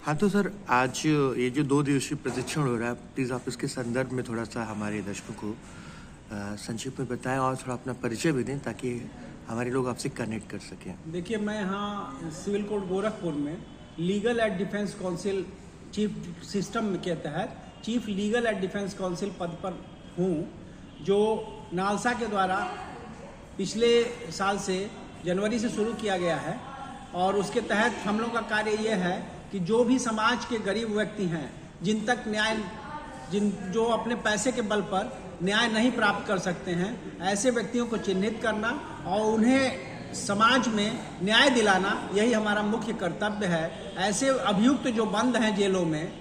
हाँ तो सर, आज ये जो 2 दिवसीय प्रशिक्षण हो रहा है, प्लीज़ आप इसके संदर्भ में थोड़ा सा हमारे दर्शकों को संक्षिप्त में बताएं और थोड़ा अपना परिचय भी दें ताकि हमारे लोग आपसे कनेक्ट कर सकें। देखिए, मैं यहाँ सिविल कोर्ट गोरखपुर में legal aid defence council chief system के तहत chief legal aid defence council पद पर हूँ, जो नालसा के द्वारा पिछले साल से जनवरी से शुरू किया गया है। और उसके तहत हम लोग का कार्य ये है कि जो भी समाज के गरीब व्यक्ति हैं, जो अपने पैसे के बल पर न्याय नहीं प्राप्त कर सकते हैं, ऐसे व्यक्तियों को चिन्हित करना और उन्हें समाज में न्याय दिलाना, यही हमारा मुख्य कर्तव्य है। ऐसे अभियुक्त जो बंद हैं जेलों में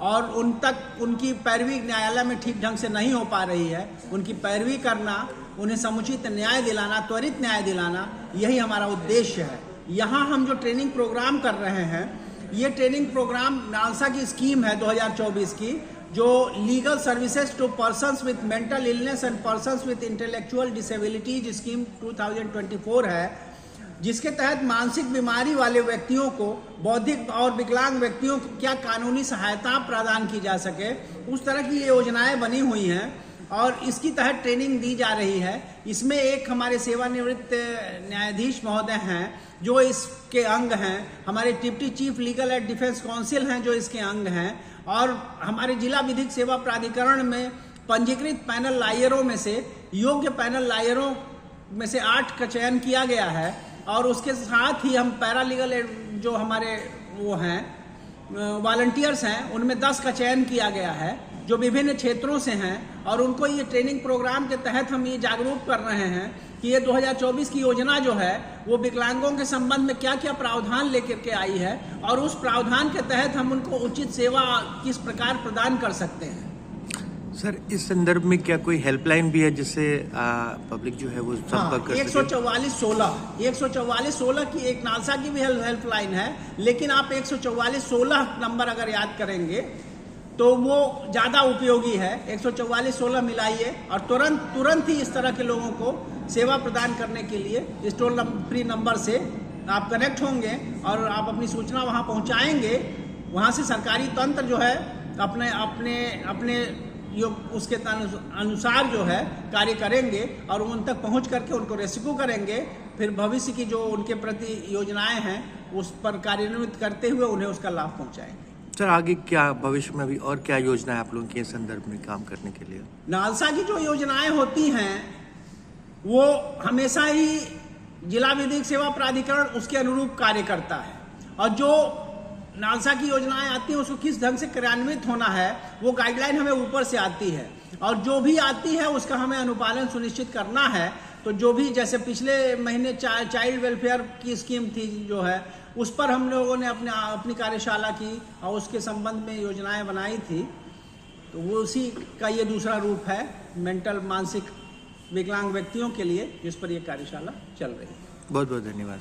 और उन तक उनकी पैरवी न्यायालय में ठीक ढंग से नहीं हो पा रही है, उनकी पैरवी करना, उन्हें समुचित न्याय दिलाना, त्वरित न्याय दिलाना, यही हमारा उद्देश्य है। यहाँ हम जो ट्रेनिंग प्रोग्राम कर रहे हैं, ये ट्रेनिंग प्रोग्राम नालसा की स्कीम है 2024 की, जो legal services to persons with mental illness and persons with intellectual disabilities scheme 2024 है, जिसके तहत मानसिक बीमारी वाले व्यक्तियों को, बौद्धिक और विकलांग व्यक्तियों को क्या कानूनी सहायता प्रदान की जा सके, उस तरह की ये योजनाएं बनी हुई हैं और इसकी तहत ट्रेनिंग दी जा रही है। इसमें एक हमारे सेवानिवृत्त न्यायाधीश महोदय हैं जो इसके अंग हैं, हमारे deputy chief legal aid defence council हैं जो इसके अंग हैं, और हमारे जिला विधिक सेवा प्राधिकरण में पंजीकृत पैनल लायरों में से, योग्य पैनल लायरों में से 8 का चयन किया गया है। और उसके साथ ही हम पैरालीगल जो हमारे वो हैं वॉलंटियर्स हैं, उनमें 10 का चयन किया गया है जो विभिन्न क्षेत्रों से हैं। और उनको ये ट्रेनिंग प्रोग्राम के तहत हम ये जागरूक कर रहे हैं कि ये 2024 की योजना जो है वो विकलांगों के संबंध में क्या क्या प्रावधान लेकर के आई है और उस प्रावधान के तहत हम उनको उचित सेवा किस प्रकार प्रदान कर सकते हैं। सर, इस संदर्भ में क्या कोई हेल्पलाइन भी है जिससे पब्लिक जो है वो संपर्क कर सके? 14416 की एक नालसा की भी हेल्पलाइन है, लेकिन आप 14416 नंबर अगर याद करेंगे तो वो ज़्यादा उपयोगी है। 14416 मिलाइए और तुरंत ही इस तरह के लोगों को सेवा प्रदान करने के लिए इस टोल फ्री नंबर से आप कनेक्ट होंगे और आप अपनी सूचना वहाँ पहुँचाएंगे। वहाँ से सरकारी तंत्र जो है अपने उसके अनुसार जो है कार्य करेंगे और उन तक पहुँच करके उनको रेस्क्यू करेंगे। फिर भविष्य की जो उनके प्रति योजनाएं हैं उस पर कार्यान्वित करते हुए उन्हें उसका लाभ पहुँचाएंगे। सर, आगे क्या भविष्य में अभी और क्या योजना है आप लोगों के संदर्भ में काम करने के लिए? नालसा की जो योजनाएं होती हैं वो हमेशा ही जिला विधिक सेवा प्राधिकरण उसके अनुरूप कार्य करता है, और जो नालसा की योजनाएं आती हैं उसको किस ढंग से क्रियान्वित होना है वो गाइडलाइन हमें ऊपर से आती है, और जो भी आती है उसका हमें अनुपालन सुनिश्चित करना है। तो जो भी, जैसे पिछले महीने चाइल्ड वेलफेयर की स्कीम थी जो है, उस पर हम लोगों ने अपनी कार्यशाला की और उसके संबंध में योजनाएं बनाई थी। तो वो उसी का ये दूसरा रूप है, मेंटल मानसिक विकलांग व्यक्तियों के लिए, जिस पर ये कार्यशाला चल रही है। बहुत बहुत धन्यवाद।